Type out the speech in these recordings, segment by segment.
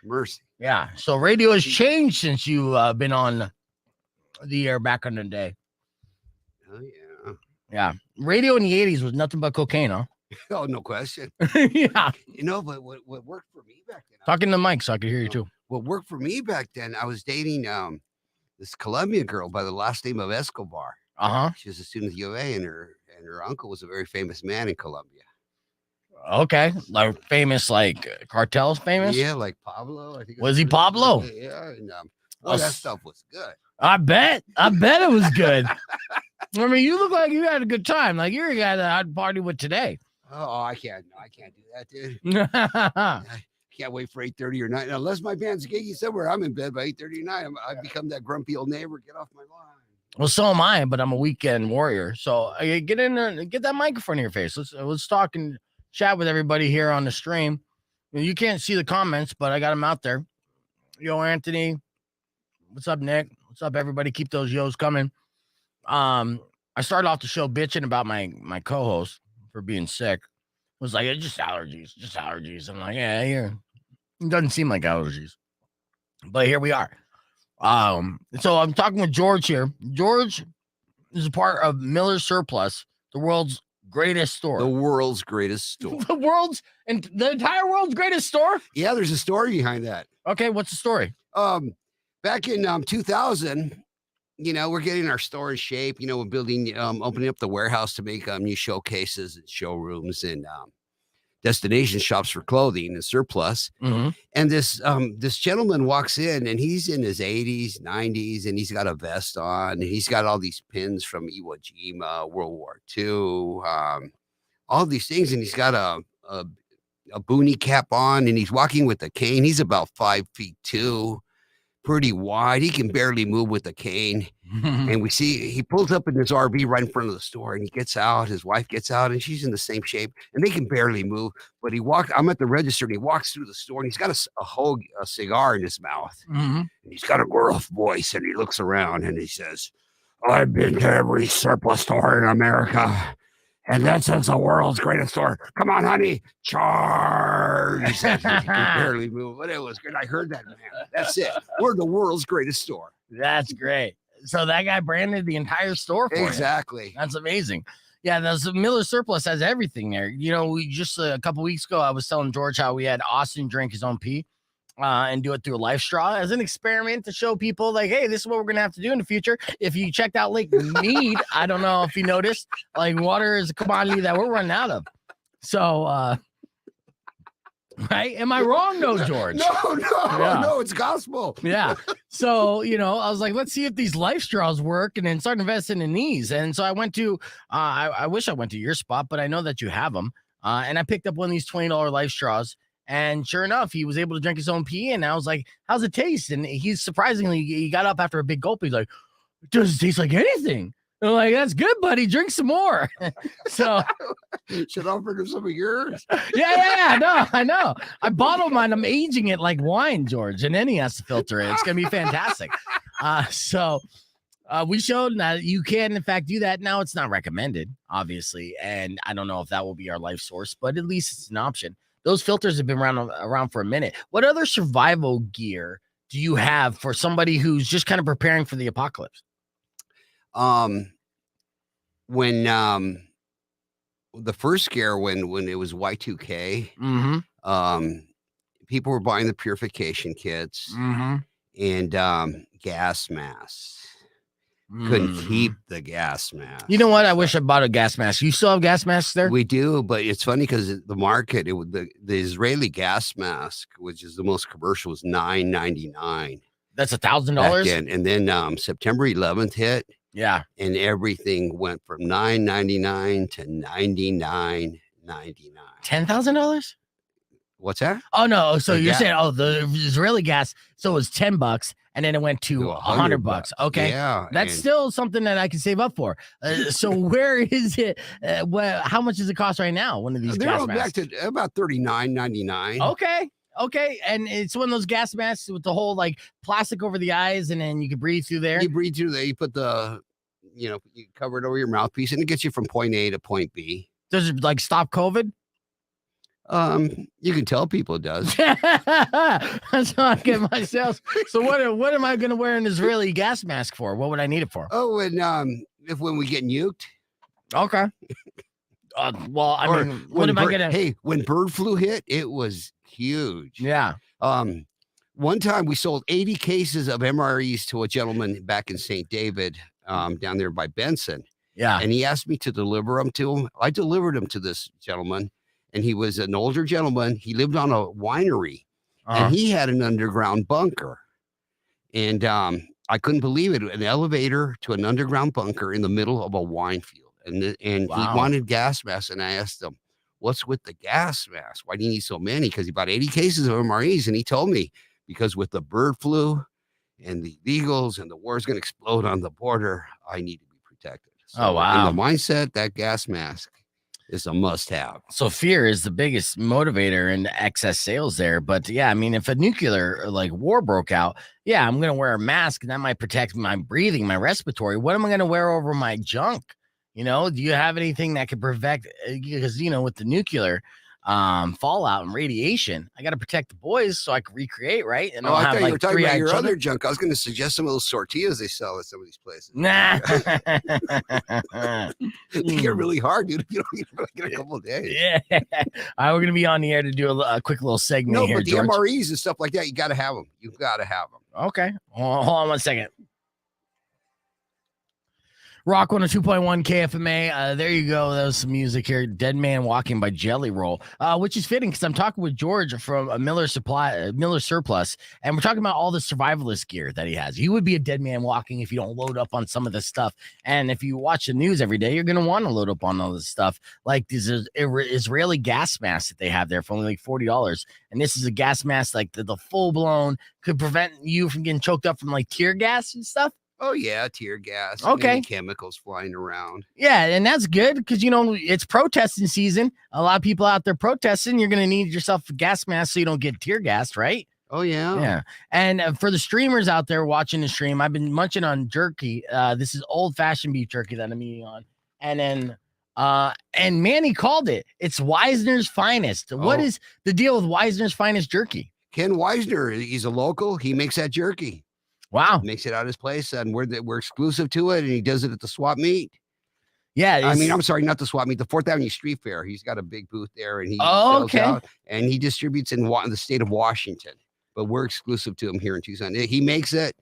Mercy. Yeah. So radio has changed since you've been on the air back in the day. Oh, yeah. Yeah. Radio in the 80s was nothing but cocaine, huh? Oh, no question. Yeah. But what worked for me back then? Talking to the mic so I could hear you too. What worked for me back then, I was dating this Colombian girl by the last name of Escobar. She was a student at U of A, and her uncle was a very famous man in Colombia. Okay. Like famous, like cartels famous? Yeah, like Pablo. I think was he Pablo? Yeah. And that stuff was good. I bet it was good. I mean, you look like you had a good time. Like you're a guy that I'd party with today. Oh, I can't do that, dude. I can't wait for 8:30 or 9. Unless my band's gigging somewhere, I'm in bed by 8:30 or 9. I become that grumpy old neighbor. Get off my lawn. Well, so am I, but I'm a weekend warrior. So get in there and get that microphone in your face. Let's talk and chat with everybody here on the stream. You can't see the comments, but I got them out there. Yo, Anthony. What's up, Nick? What's up, everybody? Keep those yos coming. I started off the show bitching about my co-host for being sick. It was like, it's just allergies. I'm like, yeah, here. It doesn't seem like allergies. But here we are. So I'm talking with George here. George is a part of Miller's Surplus, the world's greatest store. The world's greatest store. the entire world's greatest store? Yeah, there's a story behind that. Okay, what's the story? Back in 2000, we're getting our store in shape. We're building, opening up the warehouse to make new showcases and showrooms and destination shops for clothing and surplus. Mm-hmm. And this gentleman walks in, and he's in his 80s, 90s, and he's got a vest on, and he's got all these pins from Iwo Jima, World War II, all these things, and he's got a boonie cap on, and he's walking with a cane. He's about 5'2", pretty wide. He can barely move with a cane. And we see he pulls up in his RV right in front of the store, and he gets out. His wife gets out, and she's in the same shape, and they can barely move. But I'm at the register, and he walks through the store, and he's got a cigar in his mouth. Mm-hmm. And he's got a gruff voice, and he looks around, and he says, I've been to every surplus store in America, and that's the world's greatest store. Come on, honey, charge. He says, he can barely move, but it was good. I heard that, man. That's it. We're the world's greatest store. That's great. So that guy branded the entire store for Exactly. You. That's amazing. Yeah, the Miller Surplus has everything there. We just a couple weeks ago, I was telling George how we had Austin drink his own pee and do it through a life straw as an experiment to show people like, hey, this is what we're going to have to do in the future. If you checked out Lake Mead, I don't know if you noticed, like water is a commodity that we're running out of. So, right? Am I wrong, though, George? No, it's gospel. Yeah. So, I was like, let's see if these life straws work and then start investing in these. And so I went to, I wish I went to your spot, but I know that you have them. And I picked up one of these $20 life straws. And sure enough, he was able to drink his own pee. And I was like, how's it taste? And he got up after a big gulp. He's like, it doesn't taste like anything. And I'm like, that's good, buddy. Drink some more. So should offer him some of yours. Yeah. No, I know. I bottled mine. I'm aging it like wine, George, and then he has to filter it. It's gonna be fantastic. So we showed that you can, in fact, do that. Now it's not recommended, obviously, and I don't know if that will be our life source, but at least it's an option. Those filters have been around for a minute. What other survival gear do you have for somebody who's just kind of preparing for the apocalypse? When the first scare, when it was Y2K, mm-hmm. People were buying the purification kits mm-hmm. and gas masks. Couldn't keep the gas mask. You know what? I wish I bought a gas mask. You still have gas masks there? We do, but it's funny because the market, the Israeli gas mask, which is the most commercial, was $9.99. That's $1,000. And then September 11th hit. Yeah, and everything went from $9.99 to $99.99. $10,000? What's that? Oh no! So you're saying, the Israeli gas? So it was $10, and then it went to $100. Okay, yeah, that's still something that I can save up for. So where is it? How much does it cost right now? One of these gas masks? Back to about $39.99. Okay, and it's one of those gas masks with the whole like plastic over the eyes, and then you can breathe through there. You breathe through there. You put you cover it over your mouthpiece, and it gets you from point A to point B. Does it like stop COVID? You can tell people it does. That's how I get my sales. So what am I going to wear an Israeli gas mask for? What would I need it for? Oh, and when we get nuked. Okay. Well, I mean, what am I going to? Hey, when bird flu hit, it was huge. Yeah. One time we sold 80 cases of MREs to a gentleman back in St. David, down there by Benson. Yeah. And he asked me to deliver them to him. I delivered them to this gentleman, and he was an older gentleman. He lived on a winery, and he had an underground bunker. And I couldn't believe it. An elevator to an underground bunker in the middle of a wine field. And he wanted gas masks. And I asked him, what's with the gas masks? Why do you need so many? Because he bought 80 cases of MREs. And he told me, because with the bird flu and the illegals and the war's going to explode on the border, I need to be protected. So oh, wow. In the mindset, that gas mask is a must-have. So fear is the biggest motivator in excess sales there. But yeah, I mean, if a nuclear war broke out, yeah, I'm going to wear a mask and that might protect my breathing, my respiratory. What am I going to wear over my junk? Do you have anything that could prevent, because, with the nuclear fallout and radiation, I got to protect the boys so I can recreate, right? And I thought you were talking about your other junk. I was going to suggest some of those tortillas they sell at some of these places. Nah. They get really hard, dude. You don't eat for like a couple of days. Yeah. All right, we're going to be on the air to do a quick little segment here, but the George. MREs and stuff like that, you got to have them. You've got to have them. Okay. Hold on 1 second. Rock 102.1 KFMA. There you go. That was some music here. Dead Man Walking by Jelly Roll, which is fitting because I'm talking with George from a Miller Surplus, and we're talking about all the survivalist gear that he has. He would be a dead man walking if you don't load up on some of this stuff. And if you watch the news every day, you're going to want to load up on all this stuff, like these Israeli gas masks that they have there for only like $40. And this is a gas mask, like the full blown, could prevent you from getting choked up from like tear gas and stuff. Oh, yeah, tear gas. Okay. Chemicals flying around. Yeah, and that's good because, it's protesting season. A lot of people out there protesting. You're going to need yourself a gas mask so you don't get tear gassed, right? Oh, yeah. Yeah. And for the streamers out there watching the stream, I've been munching on jerky. This is old-fashioned beef jerky that I'm eating on. And then, and Manny called it. It's Weisner's Finest. What is the deal with Weisner's Finest jerky? Ken Weisner, he's a local. He makes that jerky. Wow. Makes it out of his place, and we're exclusive to it, and he does it at the swap meet. Yeah. I'm sorry, not the swap meet, the 4th Avenue Street Fair. He's got a big booth there, and he sells out, and he distributes in the state of Washington, but we're exclusive to him here in Tucson. He makes it.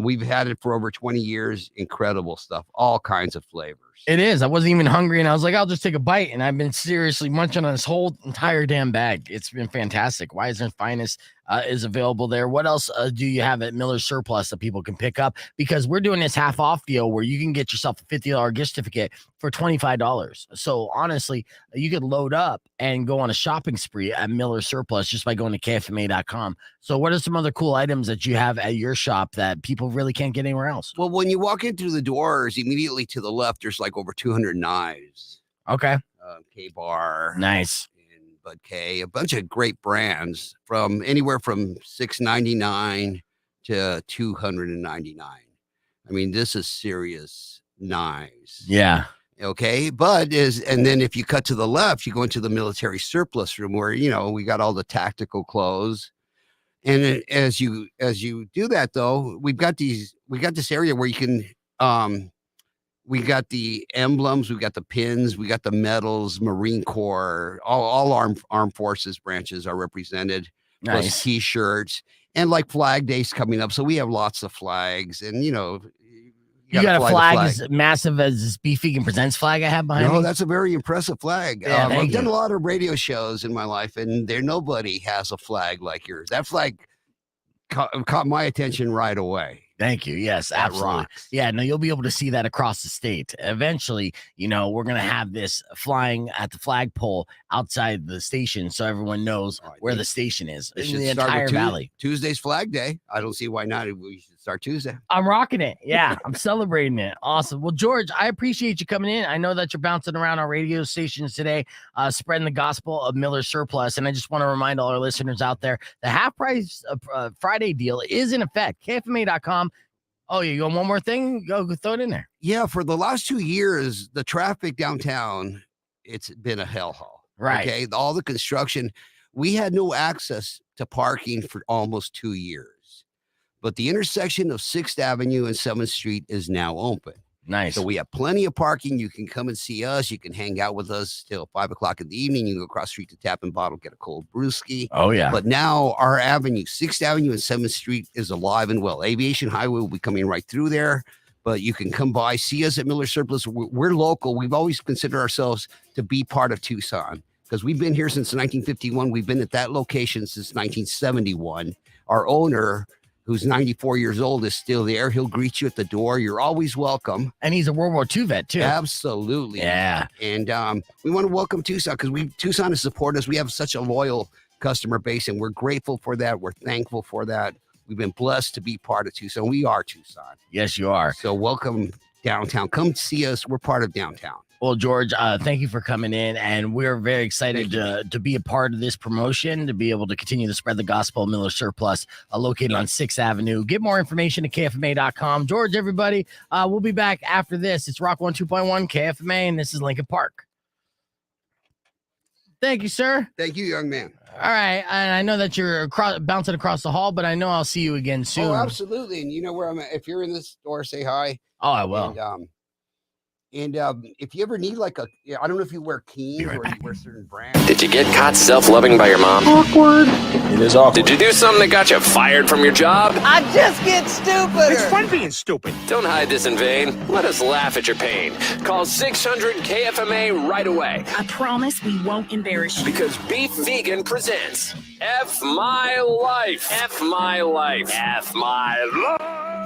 We've had it for over 20 years. Incredible stuff, all kinds of flavors. It is. I wasn't even hungry, and I was like, I'll just take a bite, and I've been seriously munching on this whole entire damn bag. It's been fantastic. Weisner's Finest is available there. What else do you have at Miller Surplus that people can pick up? Because we're doing this half off deal where you can get yourself a $50 gift certificate for $25. So honestly, you could load up and go on a shopping spree at Miller Surplus just by going to KFMA.com. So what are some other cool items that you have at your shop that people really can't get anywhere else? Well, when you walk in through the doors, immediately to the left, there's like over 200 knives. Okay. K-Bar. Nice. Bud K, a bunch of great brands from anywhere from $6.99 to $299. I mean, this is serious knives. Yeah. Okay. And then if you cut to the left, you go into the military surplus room where, we got all the tactical clothes. And as you do that, though, we got this area where you can, we got the emblems, we got the pins, we got the medals, Marine Corps, all armed forces branches are represented. Nice. Plus T-shirts, and like Flag Day's coming up, so we have lots of flags, and you got a flag as massive as this Beef Vegan Presents flag I have behind me. No, that's a very impressive flag. Yeah, I've done a lot of radio shows in my life, and nobody has a flag like yours. That flag caught my attention right away. Thank you. Yes, absolutely. Yeah, no, you'll be able to see that across the state. Eventually, we're going to have this flying at the flagpole outside the station so everyone knows where the station is in the entire valley. Tuesday's Flag Day. I don't see why not. We should start Tuesday. I'm rocking it. Yeah, I'm celebrating it. Awesome. Well, George, I appreciate you coming in. I know that you're bouncing around our radio stations today, spreading the gospel of Miller Surplus. And I just want to remind all our listeners out there, the half price Friday deal is in effect. KFMA.com. Oh, you want one more thing? Go throw it in there. Yeah, for the last 2 years, the traffic downtown, it's been a hellhole. Right. Okay. All the construction, we had no access to parking for almost 2 years. But the intersection of 6th Avenue and 7th Street is now open. Nice. So we have plenty of parking. You can come and see us. You can hang out with us till 5 o'clock in the evening. You can go across the street to Tap and Bottle, get a cold brewski. Oh, yeah. But now our avenue, 6th Avenue and 7th Street, is alive and well. Aviation Highway will be coming right through there. But you can come by, see us at Miller Surplus. We're local. We've always considered ourselves to be part of Tucson because we've been here since 1951. We've been at that location since 1971. Our owner, who's 94 years old, is still there. He'll greet you at the door. You're always welcome. And he's a World War II vet, too. Absolutely. Yeah. And we want to welcome Tucson because Tucson has supported us. We have such a loyal customer base, and we're grateful for that. We're thankful for that. We've been blessed to be part of Tucson. We are Tucson. Yes, you are. So welcome downtown. Come see us. We're part of downtown. Well, George, thank you for coming in, and we're very excited to be a part of this promotion, to be able to continue to spread the gospel of Miller Surplus, located on 6th Avenue. Get more information at KFMA.com. George, everybody, we'll be back after this. It's Rock 102.1 KFMA, and this is Lincoln Park. Thank you, sir. Thank you, young man. All right, and I know that you're bouncing across the hall, but I know I'll see you again soon. Oh, absolutely. And you know where I'm at. If you're in this store, say hi. Oh, I will. And if you ever need like I don't know if you wear Keens or you wear certain brands. Did you get caught self-loving by your mom? Awkward. It is awkward. Did you do something that got you fired from your job? I just get stupider. It's fun being stupid. Don't hide this in vain. Let us laugh at your pain. Call 600-KFMA right away. I promise we won't embarrass you. Because Beef Vegan presents F My Life. F My Life. F My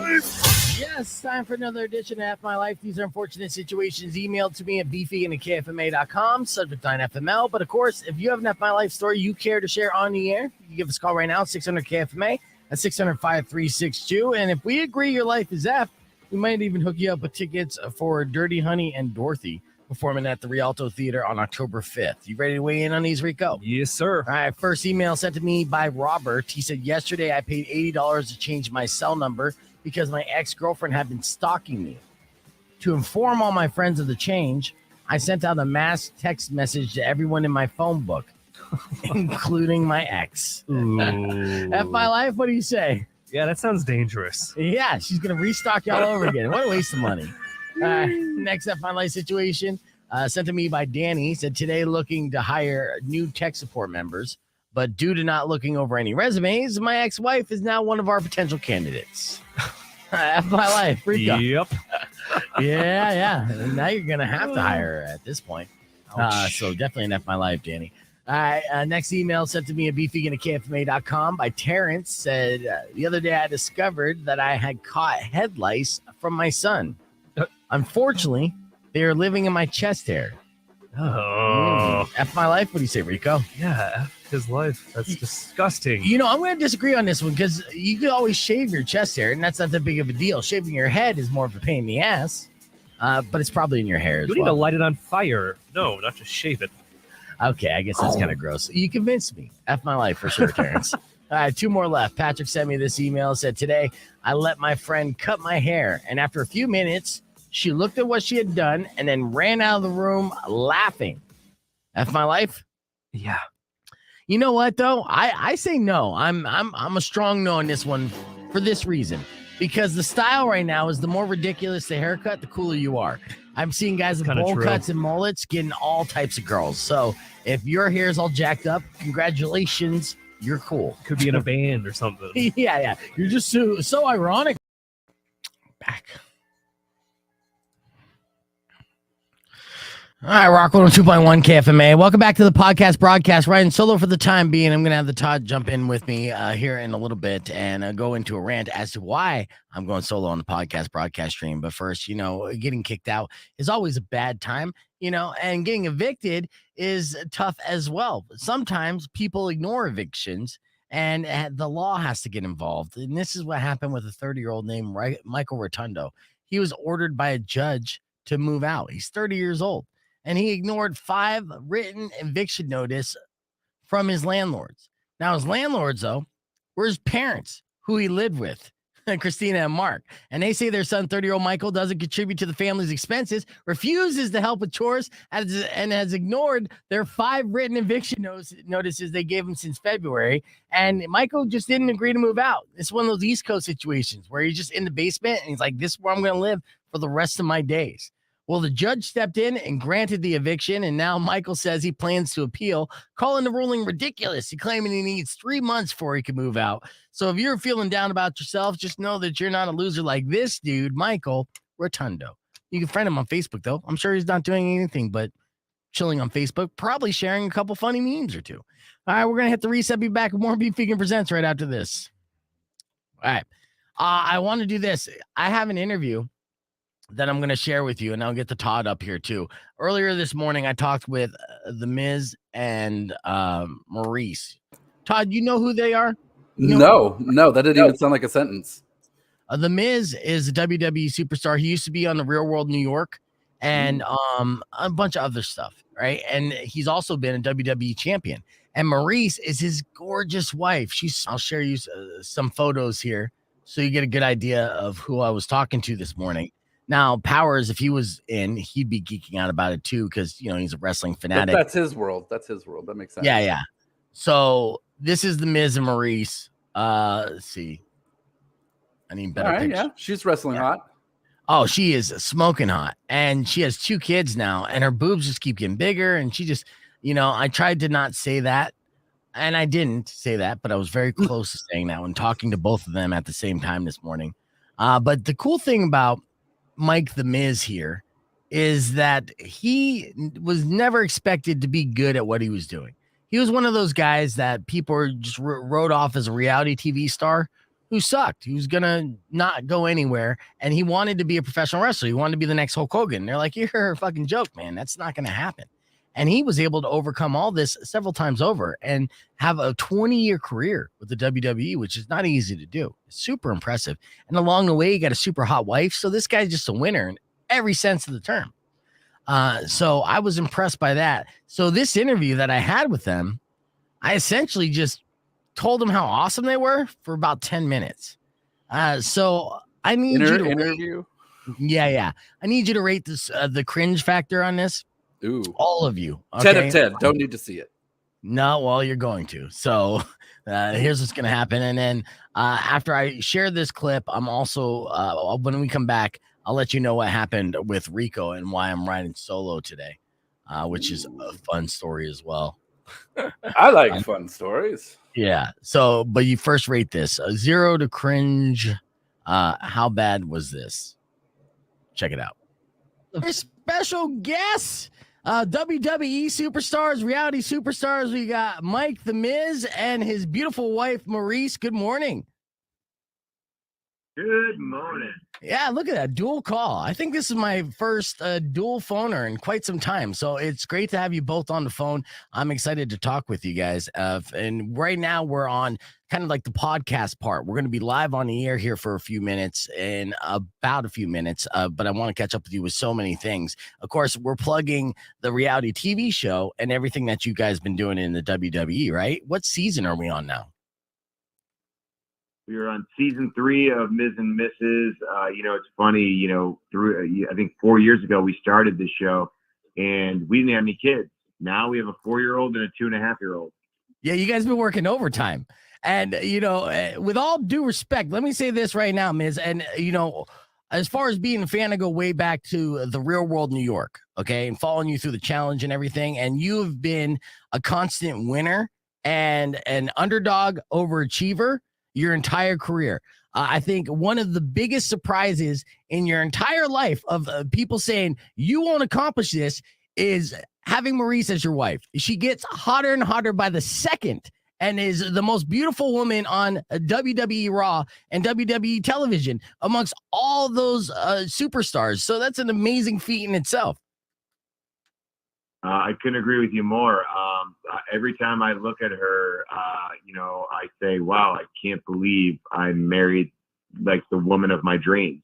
Life. Yes, time for another edition of F My Life. These are unfortunate situations emailed to me at beefvegan@kfma.com, subject line FML. But of course, if you have an F My Life story you care to share on the air, you can give us a call right now, 600-KFMA at 600-5362. And if we agree your life is F, we might even hook you up with tickets for Dirty Honey and Dorothy performing at the Rialto Theater on October 5th. You ready to weigh in on these, Rico? Yes, sir. All right, first email sent to me by Robert. He said, yesterday I paid $80 to change my cell number because my ex-girlfriend had been stalking me. To inform all my friends of the change, I sent out a mass text message to everyone in my phone book, including my ex. F My Life, what do you say? Yeah, that sounds dangerous. Yeah, she's going to restock you all over again. What a waste of money. Next F My Life situation, sent to me by Danny, said today looking to hire new tech support members, but due to not looking over any resumes, my ex-wife is now one of our potential candidates. F My Life, Rico. Yep. Yeah. And now you're going to have to hire her at this point. So definitely an F My Life, Danny. All right, next email sent to me at beefvegan@kfma.com by Terrence said, the other day I discovered that I had caught head lice from my son. Unfortunately, they are living in my chest hair. Oh. F My Life, what do you say, Rico? Yeah, F his life. That's disgusting. You know, I'm going to disagree on this one because you can always shave your chest hair, and that's not that big of a deal. Shaving your head is more of a pain in the ass, but it's probably in your hair as You well. need to light it on fire. No, not just shave it. Okay, I guess that's kind of gross. You convinced me. F My Life for sure, Terrence. All right, two more left. Patrick sent me this email, said, today I let my friend cut my hair, and after a few minutes, she looked at what she had done and then ran out of the room laughing. F My Life? Yeah. You know what, though? I say no. I'm a strong no on this one for this reason. Because the style right now is the more ridiculous the haircut, the cooler you are. I'm seeing guys with bowl cuts and mullets getting all types of girls. So if your hair's all jacked up, congratulations, you're cool. Could be in a band or something. Yeah. You're just so ironic. Back. All right, Rock 102.1 KFMA. Welcome back to the podcast broadcast. Riding solo for the time being. I'm going to have the Todd jump in with me here in a little bit and go into a rant as to why I'm going solo on the podcast broadcast stream. But first, getting kicked out is always a bad time, and getting evicted is tough as well. Sometimes people ignore evictions and the law has to get involved. And this is what happened with a 30-year-old named Michael Rotundo. He was ordered by a judge to move out. He's 30 years old. And he ignored 5 written eviction notice from his landlords. Now, his landlords, though, were his parents, who he lived with. Christina and Mark. And they say their son, 30-year-old Michael, doesn't contribute to the family's expenses, refuses to help with chores, and has ignored their 5 written eviction notices they gave him since February. And Michael just didn't agree to move out. It's one of those East Coast situations where he's just in the basement and he's like, this is where I'm going to live for the rest of my days. Well, the judge stepped in and granted the eviction, and now Michael says he plans to appeal, calling the ruling ridiculous. He claiming he needs 3 months before he can move out. So if you're feeling down about yourself, just know that you're not a loser like this dude, Michael Rotundo. You can friend him on Facebook, though. I'm sure he's not doing anything but chilling on Facebook, probably sharing a couple funny memes or two. All right, we're going to hit the reset. Be back with more Beef Vegan Presents right after this. All right. I want to do this. I have an interview that I'm going to share with you, and I'll get the Todd up here too. Earlier this morning, I talked with The Miz and Maurice. Todd, you know who they are? No, that didn't even sound like a sentence. The Miz is a WWE superstar. He used to be on The Real World New York and a bunch of other stuff, right? And he's also been a WWE champion. And Maurice is his gorgeous wife. I'll share you some photos here so you get a good idea of who I was talking to this morning. Now, Powers, if he was in, he'd be geeking out about it too, because he's a wrestling fanatic. But that's his world. That makes sense. Yeah. So this is the Miz and Maurice. Let's see. I need better pictures. Yeah, she's wrestling hot. Oh, she is smoking hot, and she has 2 kids now, and her boobs just keep getting bigger, and she just, I tried to not say that, and I didn't say that, but I was very close to saying that when talking to both of them at the same time this morning. But the cool thing about Mike the Miz here is that he was never expected to be good at what he was doing. He was one of those guys that people just wrote off as a reality TV star who sucked. He was going to not go anywhere, and he wanted to be a professional wrestler. He wanted to be the next Hulk Hogan. They're like, you're a fucking joke, man. That's not going to happen. And he was able to overcome all this several times over and have a 20-year career with the WWE, which is not easy to do. It's super impressive. And along the way, he got a super hot wife. So this guy's just a winner in every sense of the term. So I was impressed by that. So this interview that I had with them, I essentially just told them how awesome they were for about 10 minutes. So I need you to interview. Yeah. I need you to rate this, the cringe factor on this. Ooh. All of you. Okay? 10 of 10. Don't need to see it. No, well, you're going to. So here's what's going to happen. And then after I share this clip, I'm also, when we come back, I'll let you know what happened with Rico and why I'm riding solo today, which is a fun story as well. I like fun stories. Yeah. So, but you first rate this 0 to cringe. How bad was this? Check it out. A special guest. WWE superstars, reality superstars. We got Mike the Miz and his beautiful wife, Maurice. Good morning. Good morning. Yeah, look at that dual call. I think this is my first dual phoner in quite some time. So it's great to have you both on the phone. I'm excited to talk with you guys. And right now we're on kind of like the podcast part. We're going to be live on the air here for a few minutes in about a few minutes. But I want to catch up with you with so many things. Of course, we're plugging the reality TV show and everything that you guys been doing in the WWE, right? What season are we on now? We are on season 3 of Ms. and Mrs. It's funny, I think 4 years ago we started this show and we didn't have any kids. Now we have a 4-year-old and a 2.5-year-old. Yeah, you guys been working overtime. And, with all due respect, let me say this right now, Miz. And, as far as being a fan, I go way back to the Real World New York, okay, and following you through the challenge and everything. And you've been a constant winner and an underdog overachiever your entire career. I think one of the biggest surprises in your entire life of people saying you won't accomplish this is having Maurice as your wife. She gets hotter and hotter by the second and is the most beautiful woman on WWE Raw and WWE television amongst all those superstars. So that's an amazing feat in itself. I couldn't agree with you more. Every time I look at her, I say, wow, I can't believe I married like the woman of my dreams.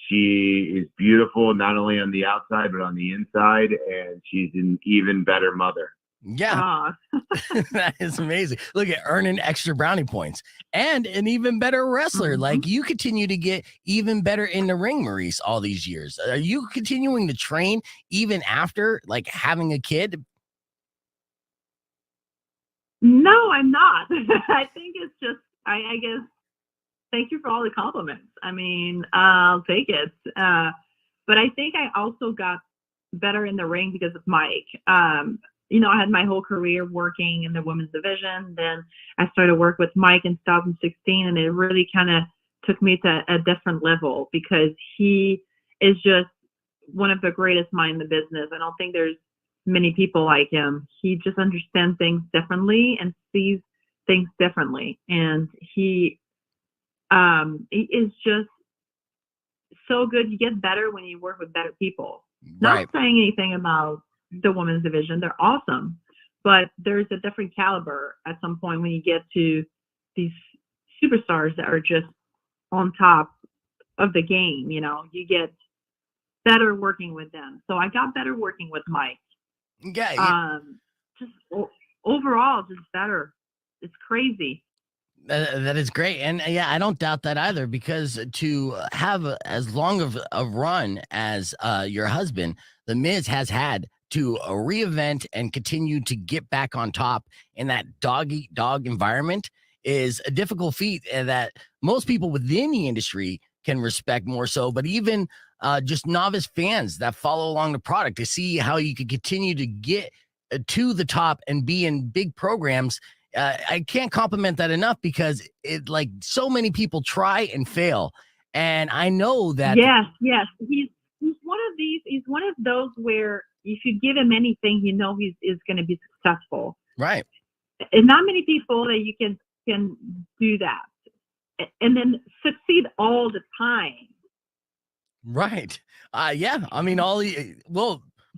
She is beautiful, not only on the outside, but on the inside. And she's an even better mother. Yeah, that is amazing. Look at earning extra brownie points and an even better wrestler. Like you continue to get even better in the ring, Maurice, all these years. Are you continuing to train even after like having a kid? No, I'm not. I think it's just, I guess, thank you for all the compliments. I mean, I'll take it. But I think I also got better in the ring because of Mike. You know, I had my whole career working in the women's division. Then I started work with Mike in 2016, and it really kind of took me to a different level because he is just one of the greatest minds in the business. I don't think there's many people like him. He just understands things differently and sees things differently. And he is just so good. You get better when you work with better people. Right. Not saying anything about the women's division. They're awesome. But there's a different caliber at some point when you get to these superstars that are just on top of the game. You know, you get better working with them. So I got better working with Mike. Yeah. Just overall, just better. It's crazy. That is great. And yeah, I don't doubt that either because to have as long of a run as your husband, The Miz has had to reinvent and continue to get back on top in that dog eat dog environment is a difficult feat and that most people within the industry can respect more so. But even just novice fans that follow along the product to see how you could continue to get to the top and be in big programs. I can't compliment that enough because it like so many people try and fail. And I know that. Yes. He's one of these. He's one of those where if you give him anything, you know he's is going to be successful. Right. And not many people that you can do that and then succeed all the time. Right. Yeah. I mean,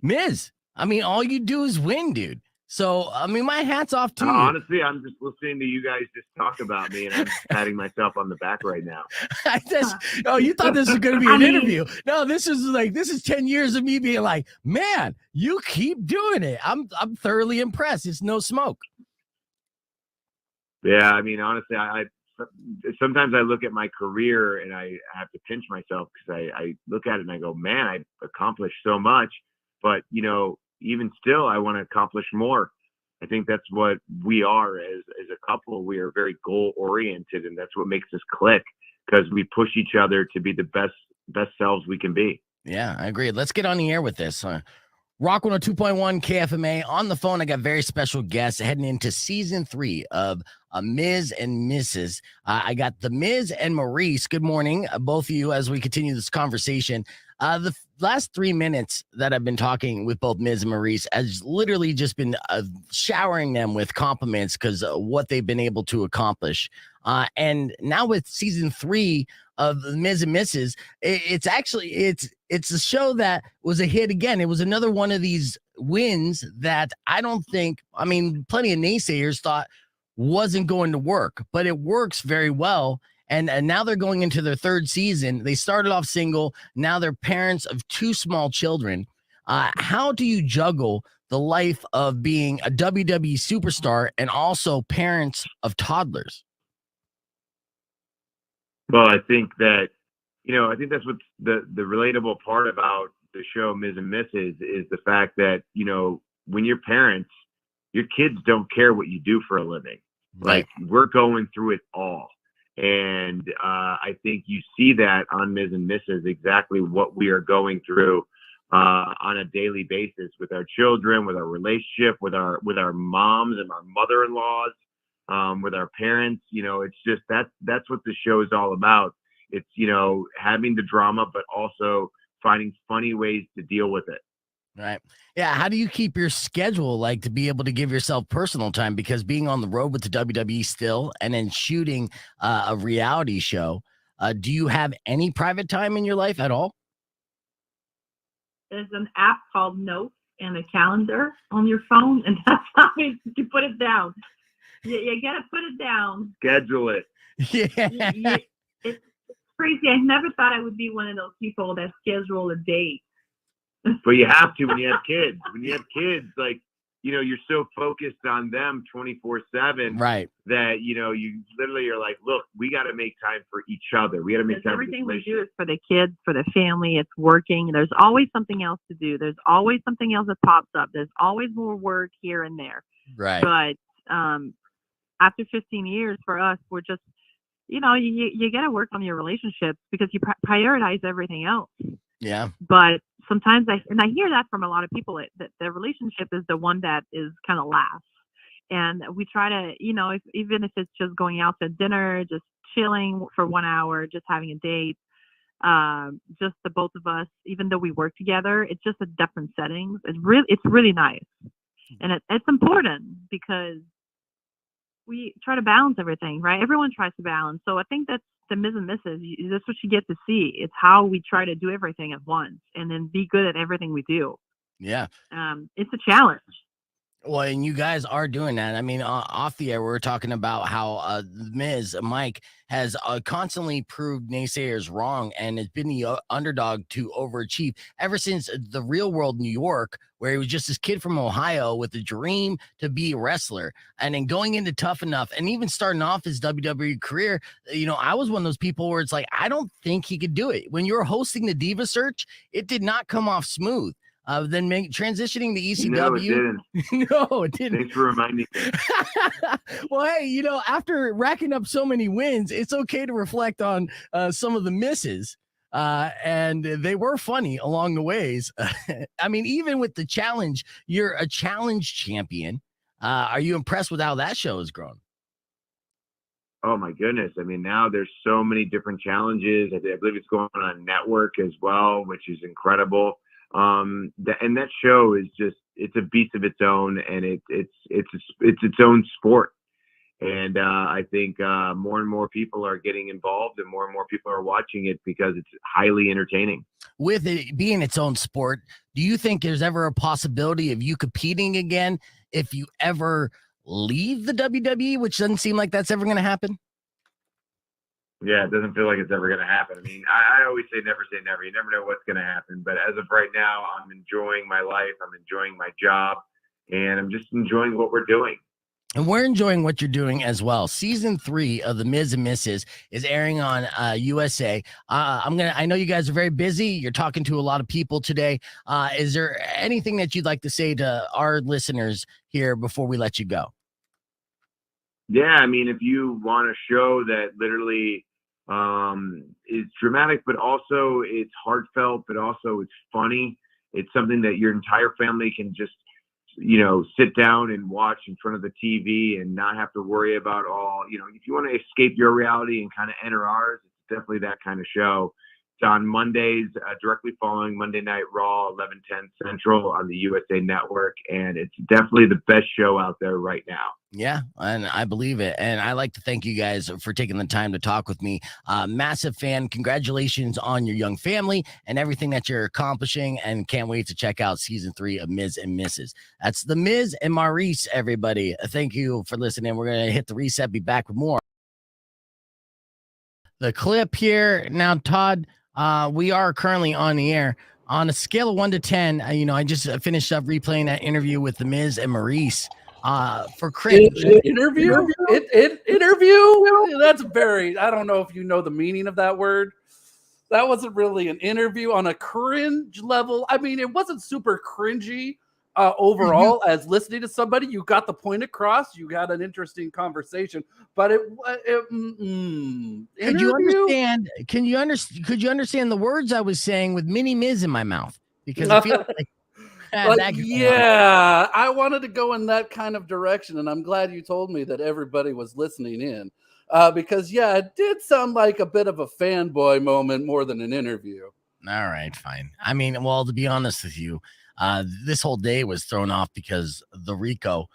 Miz, I mean, all you do is win, dude. So, I mean, my hat's off to you. Honestly, I'm just listening to you guys just talk about me, and I'm patting myself on the back right now. You thought this was going to be an interview. No, this is 10 years of me being like, man, you keep doing it. I'm thoroughly impressed. It's no smoke. Yeah, I mean, honestly, I sometimes I look at my career and I have to pinch myself because I look at it and I go, man, I accomplished so much, but you know, even still, I want to accomplish more. I think that's what we are as a couple. We are very goal oriented, and that's what makes us click because we push each other to be the best selves we can be. Yeah, I agree. Let's get on the air with this. Rock 102.1 KFMA on the phone. I got very special guests heading into season 3 of Miz and Mrs. I got the Miz and Maurice. Good morning, both of you, as we continue this conversation. The last 3 minutes that I've been talking with both Miz and Maurice has literally just been showering them with compliments because of what they've been able to accomplish. And now with season 3 of Miz and Mrs., it's a show that was a hit again. It was another one of these wins that I don't think, I mean, plenty of naysayers thought wasn't going to work, but it works very well. And now they're going into their 3rd season. They started off single. Now they're parents of 2 small children. How do you juggle the life of being a WWE superstar and also parents of toddlers? Well, I think that, I think that's what's the relatable part about the show Ms. and Mrs. is the fact that, when you're parents, your kids don't care what you do for a living. Right. Like we're going through it all. And I think you see that on Ms. and Mrs. exactly what we are going through on a daily basis with our children, with our relationship, with our moms and our mother-in-laws, with our parents. It's just that's what the show is all about. It's having the drama, but also finding funny ways to deal with it. Right. Yeah. How do you keep your schedule like to be able to give yourself personal time? Because being on the road with the WWE still and then shooting a reality show, do you have any private time in your life at all? There's an app called Notes and a calendar on your phone, and that's how you put it down. You got to put it down. Schedule it. Yeah. It's crazy. I never thought I would be one of those people that schedule a date. But you have to when you have kids. When you have kids, like you're so focused on them 24/7, right? That you literally are like, look, we got to make time for each other. We got to make time. Everything we do is for the kids, for the family. It's working. There's always something else to do. There's always something else that pops up. There's always more work here and there. Right. But after 15 years, for us, we're just, you got to work on your relationships because you prioritize everything else. Yeah. But sometimes I hear that from a lot of people, that the relationship is the one that is kind of last. And we try to, even if it's just going out to dinner, just chilling for 1 hour, just having a date, just the both of us, even though we work together, it's just a different settings. It's really nice. And it's important because we try to balance everything, right? Everyone tries to balance. So I think that's the Ms. and Mrs. That's what you get to see. It's how we try to do everything at once and then be good at everything we do. Yeah. It's a challenge. Well, and you guys are doing that. I mean, off the air, we were talking about how Ms. Mike has constantly proved naysayers wrong and has been the underdog to overachieve ever since the Real World New York, where he was just this kid from Ohio with a dream to be a wrestler. And then going into Tough Enough and even starting off his WWE career, I was one of those people where it's like, I don't think he could do it. When you're hosting the Diva Search, it did not come off smooth. Then transitioning to ECW. No, it didn't. No, it didn't. Thanks for reminding me. Well, hey, after racking up so many wins, it's okay to reflect on some of the misses. And they were funny along the ways. I mean, even with the challenge, you're a challenge champion. Are you impressed with how that show has grown? Oh my goodness. I mean, now there's so many different challenges. I believe it's going on network as well, which is incredible. And that show is it's a beast of its own, and it's its own sport. And I think more and more people are getting involved, and more people are watching it because it's highly entertaining. With it being its own sport, do you think there's ever a possibility of you competing again if you ever leave the WWE, which doesn't seem like that's ever going to happen? Yeah, it doesn't feel like it's ever going to happen. I mean, I always say never. You never know what's going to happen. But as of right now, I'm enjoying my life. I'm enjoying my job. And I'm just enjoying what we're doing. And we're enjoying what you're doing as well. Season 3 of the Ms. and Mrs. is airing on USA. I know you guys are very busy. You're talking to a lot of people today. Is there anything that you'd like to say to our listeners here before we let you go? Yeah, I mean, if you want a show that literally is dramatic, but also it's heartfelt, but also it's funny, it's something that your entire family can just, sit down and watch in front of the TV and not have to worry about if you want to escape your reality and kind of enter ours, it's definitely that kind of show. It's on Mondays, directly following Monday Night Raw, 11:10 Central on the USA Network, and it's definitely the best show out there right now. Yeah, and I believe it. And I like to thank you guys for taking the time to talk with me. Massive fan. Congratulations on your young family and everything that you're accomplishing, and can't wait to check out season 3 of Ms. and Mrs. That's the Miz and Maurice, everybody. Thank you for listening. We're going to hit the reset, be back with more. The clip here. Now, Todd, we are currently on the air. On a scale of 1 to 10, I just finished up replaying that interview with the Miz and Maurice. For cringe. Interview? Interview? That's very, I don't know if you know the meaning of that word. That wasn't really an interview on a cringe level. I mean, it wasn't super cringy overall as listening to somebody. You got the point across. You got an interesting conversation. But could you understand the words I was saying with Mini Miz in my mouth? Because I feel like yeah, I wanted to go in that kind of direction, and I'm glad you told me that everybody was listening in, because it did sound like a bit of a fanboy moment more than an interview. All right, fine. I mean, well, to be honest with you, this whole day was thrown off because the Rico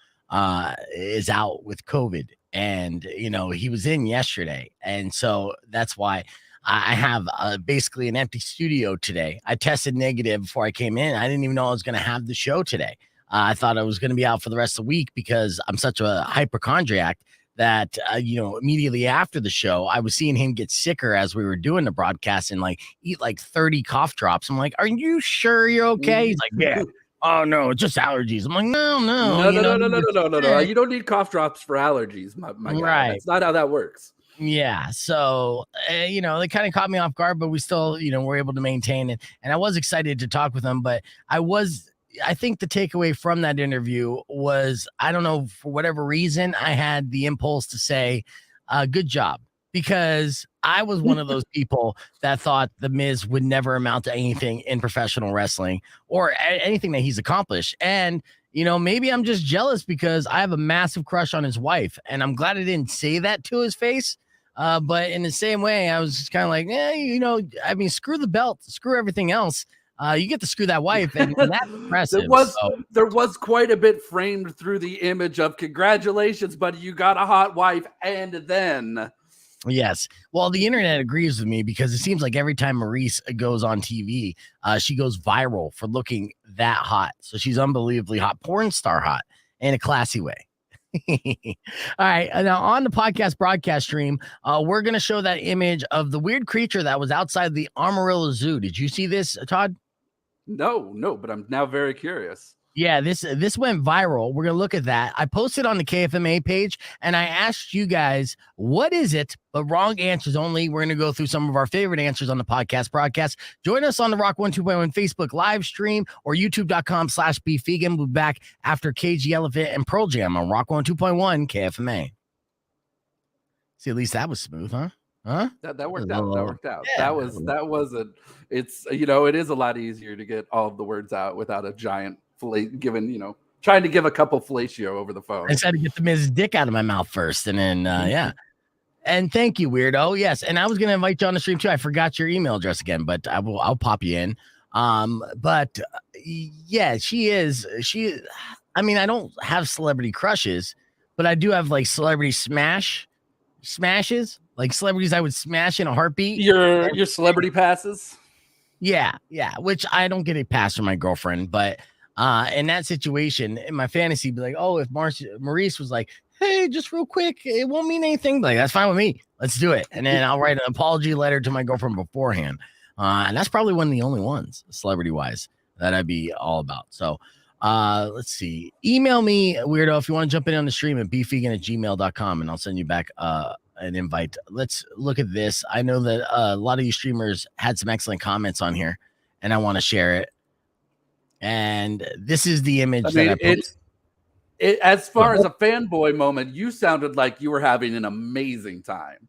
is out with COVID, and he was in yesterday, and so that's why I have basically an empty studio today. I tested negative before I came in. I didn't even know I was going to have the show today. I thought I was going to be out for the rest of the week because I'm such a hypochondriac that, immediately after the show, I was seeing him get sicker as we were doing the broadcast and eat 30 cough drops. I'm like, are you sure you're okay? He's like, yeah. oh no, just allergies. I'm like, no, No, you no, know, no, no, no, no, no, no. eh, You don't need cough drops for allergies, my guy. right. That's not how that works. Yeah. So, they kind of caught me off guard, but we still, were able to maintain it. And I was excited to talk with them, but I think the takeaway from that interview was, I don't know, for whatever reason, I had the impulse to say, good job. Because I was one of those people that thought The Miz would never amount to anything in professional wrestling or anything that he's accomplished. And, maybe I'm just jealous because I have a massive crush on his wife. And I'm glad I didn't say that to his face. But in the same way, I was just kind of like, screw the belt, screw everything else. You get to screw that wife, and that's impressive. There was quite a bit framed through the image of congratulations, buddy, you got a hot wife, and then. Yes. Well, the internet agrees with me because it seems like every time Maurice goes on TV, she goes viral for looking that hot. So she's unbelievably hot, porn star hot, in a classy way. All right. Now on the podcast broadcast stream, we're going to show that image of the weird creature that was outside the Amarillo Zoo. Did you see this, Todd? No, but I'm now very curious. Yeah, this went viral. We're going to look at that. I posted on the KFMA page and I asked you guys, what is it? But wrong answers only. We're going to go through some of our favorite answers on the podcast broadcast. Join us on the Rock 102.1 Facebook live stream or youtube.com/beefvegan. We'll be back after KG Elephant and Pearl Jam on Rock 102.1 KFMA. See, at least that was smooth, huh? That worked out. That worked out. Yeah. That wasn't. It's it is a lot easier to get all of the words out without a giant trying to give a couple fellatio over the phone. I just had to get the Miz's dick out of my mouth first, and then yeah. And thank you, weirdo. Yes, and I was gonna invite you on the stream too. I forgot your email address again, but I'll pop you in. But yeah, she is. I mean, I don't have celebrity crushes, but I do have like celebrity smashes, like celebrities I would smash in a heartbeat. Your celebrity passes. Yeah, which I don't get a pass from my girlfriend, but in that situation, in my fantasy, be like, oh, if Maurice was like, hey, just real quick, it won't mean anything. Like, that's fine with me. Let's do it. And then I'll write an apology letter to my girlfriend beforehand. And that's probably one of the only ones, celebrity-wise, that I'd be all about. So let's see. Email me, weirdo, if you want to jump in on the stream at beefvegan@gmail.com, and I'll send you back an invite. Let's look at this. I know that a lot of you streamers had some excellent comments on here, and I want to share it. And this is the image that I posted. As far as a fanboy moment, you sounded like you were having an amazing time.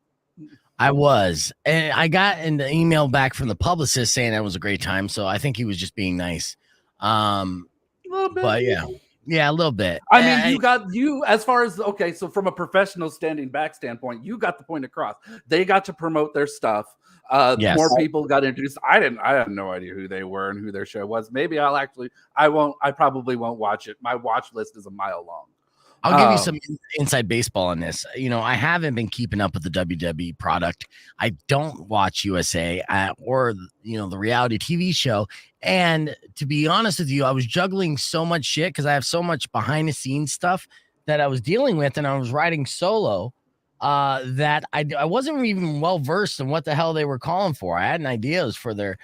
I was, and I got an email back from the publicist saying that was a great time. So I think he was just being nice. A little bit, but yeah, a little bit. I mean, as far as so from a professional standing back standpoint, you got the point across. They got to promote their stuff. Yes. More people got introduced. I had no idea who they were and who their show was. Maybe I probably won't watch it. My watch list is a mile long. I'll give you some inside baseball on this. I haven't been keeping up with the WWE product. I don't watch USA or the reality TV show. And to be honest with you, I was juggling so much shit because I have so much behind the scenes stuff that I was dealing with, and I was writing solo. That I wasn't even well versed in what the hell they were calling for. I had an ideas for their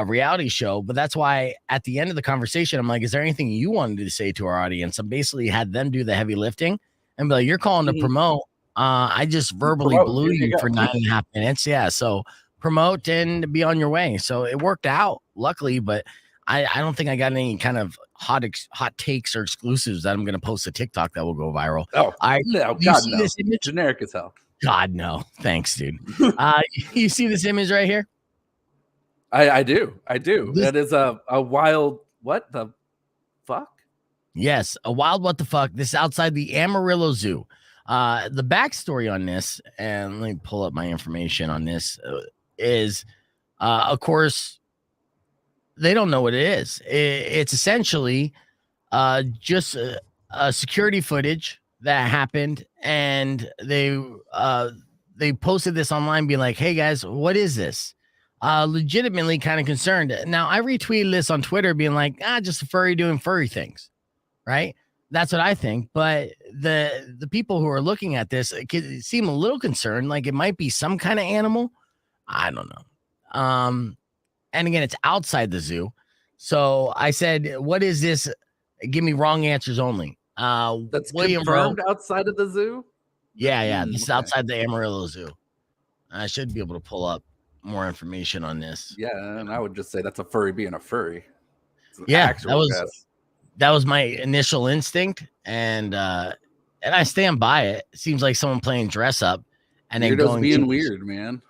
reality show, but that's why at the end of the conversation, I'm like, is there anything you wanted to say to our audience? I basically had them do the heavy lifting and be like, you're calling to promote. I just verbally blew you for 9.5 minutes. Yeah. So promote and be on your way. So it worked out luckily, but I don't think I got any kind of hot takes or exclusives that I'm going to post to TikTok that will go viral. Oh, no, God, no. This image? Generic as hell. God, no. Thanks, dude. You see this image right here? I do. That is a wild, what the fuck? Yes, a wild what the fuck. This is outside the Amarillo Zoo. The backstory on this, and let me pull up my information on this, is, of course, they don't know what it is. It's essentially just a security footage that happened, and they posted this online being like, hey guys, what is this? Legitimately kind of concerned. Now I retweeted this on Twitter being like, just a furry doing furry things, right? That's what I think. But the people who are looking at this seem a little concerned, like it might be some kind of animal. I don't know. And again, it's outside the zoo. So I said, what is this? Give me wrong answers only. That's William confirmed wrote, outside of the zoo. yeah. This is Okay. outside the Amarillo Zoo. I should be able to pull up more information on this. Yeah, and I would just say that's a furry being a furry. It's an Yeah, actual guess. that was my initial instinct, and I stand by it. It seems like someone playing dress up and then Weirdos going being to, weird, man.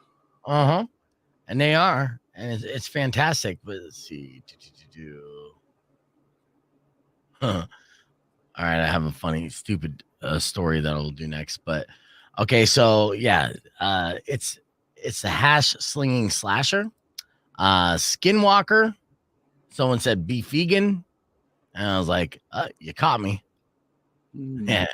and they are, and it's fantastic. But let's see. Huh. All right, I have a funny, stupid story that I'll do next. But okay, so yeah, it's the hash slinging slasher, skinwalker. Someone said beef vegan, and I was like, you caught me. Yeah.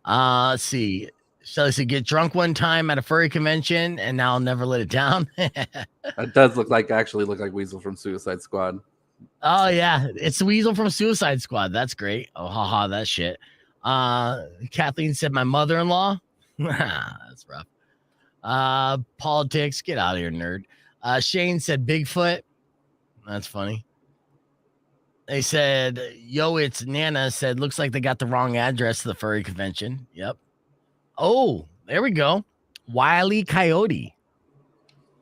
Let's see. Shelly said, get drunk one time at a furry convention, and now I'll never let it down. That does actually look like Weasel from Suicide Squad. Oh yeah, it's Weasel from Suicide Squad. That's great. Oh haha, that shit. Kathleen said my mother-in-law. That's rough. Politics, get out of here, nerd. Shane said Bigfoot. That's funny. They said, yo, it's Nana. Said, looks like they got the wrong address to the furry convention. Yep. Oh, there we go. Wile E. Coyote.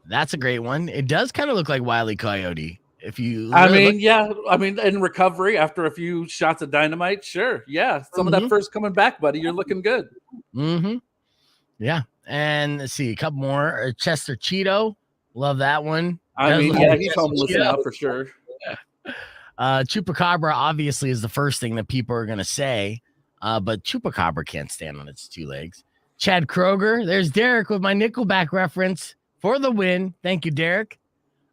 That's a great one. It does kind of look like Wile E. Coyote. If you, in recovery after a few shots of dynamite, sure, yeah, some of that first coming back, buddy, you're looking good. Yeah, and let's see, a couple more. Chester Cheeto, love that one. He's homeless now for sure. Chupacabra obviously is the first thing that people are gonna say, but Chupacabra can't stand on its two legs. Chad Kroger, there's Derek with my Nickelback reference for the win. Thank you, Derek.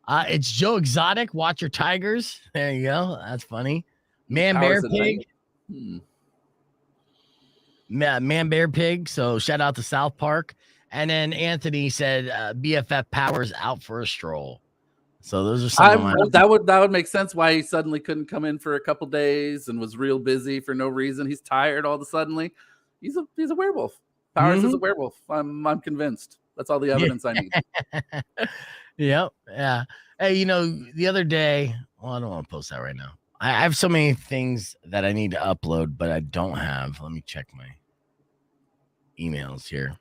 It's Joe Exotic. Watch your tigers. There you go. That's funny. Man Bear Pig. Man Bear Pig. So shout out to South Park. And then Anthony said BFF Powers out for a stroll. So those are some that would make sense why he suddenly couldn't come in for a couple days and was real busy for no reason. He's tired all of a sudden. He's a werewolf. Powers is a werewolf. I'm convinced. That's all the evidence I need. Yep. Yeah. Hey, the other day, well, I don't want to post that right now. I have so many things that I need to upload, but I don't have. Let me check my emails here.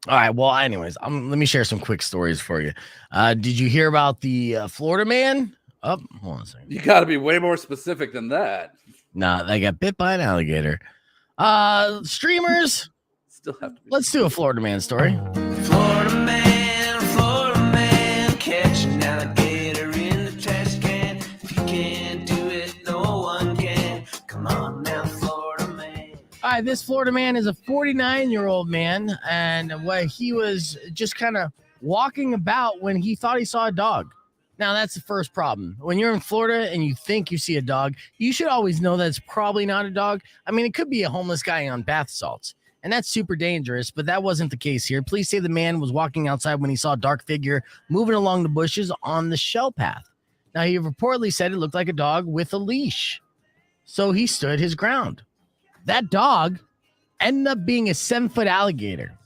All right. Well, anyways, let me share some quick stories for you. Did you hear about the Florida man? Oh, hold on a second. You got to be way more specific than that. Nah, they got bit by an alligator. Streamers. Still have to be. Let's do a Florida man story. Florida man, catch an alligator in the trash can. If you can't do it, no one can. Come on now, Florida man. All right, this Florida man is a 49-year-old man, and he was just kind of walking about when he thought he saw a dog. Now, that's the first problem. When you're in Florida and you think you see a dog, you should always know that it's probably not a dog. I mean, it could be a homeless guy on bath salts. And that's super dangerous, but that wasn't the case here. Police say the man was walking outside when he saw a dark figure moving along the bushes on the shell path. Now, he reportedly said it looked like a dog with a leash. So he stood his ground. That dog ended up being a 7-foot alligator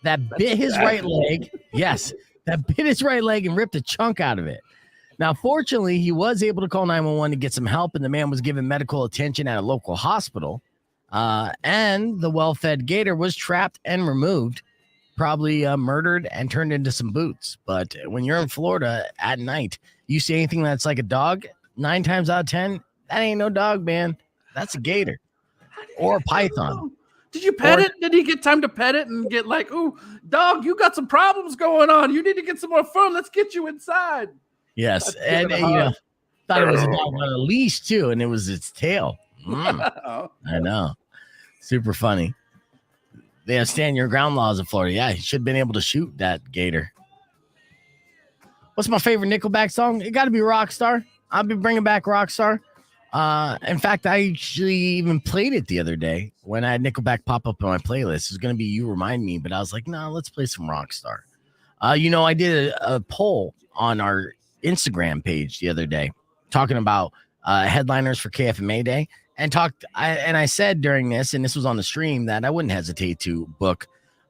that bit his right leg. Yes, that bit his right leg and ripped a chunk out of it. Now, fortunately, he was able to call 911 to get some help, and the man was given medical attention at a local hospital. And the well-fed gator was trapped and removed, probably murdered and turned into some boots. But when you're in Florida at night, you see anything that's like a dog, 9 times out of 10, that ain't no dog, man. That's a gator or a python. Did you pet it? Did he get time to pet it and get like, ooh, dog, you got some problems going on. You need to get some more fun. Let's get you inside. Yes. And thought it was a dog on a leash too, and it was its tail. I know. Super funny. They have stand your ground laws in Florida. Yeah, he should have been able to shoot that gator. What's my favorite Nickelback song? It got to be Rockstar. I'll be bringing back Rockstar. In fact, I actually even played it the other day when I had Nickelback pop up on my playlist. It's going to be You Remind Me, but I was like, no, let's play some Rockstar. I did a poll on our Instagram page the other day talking about headliners for KFMA Day. And I said during this, and this was on the stream, that I wouldn't hesitate to book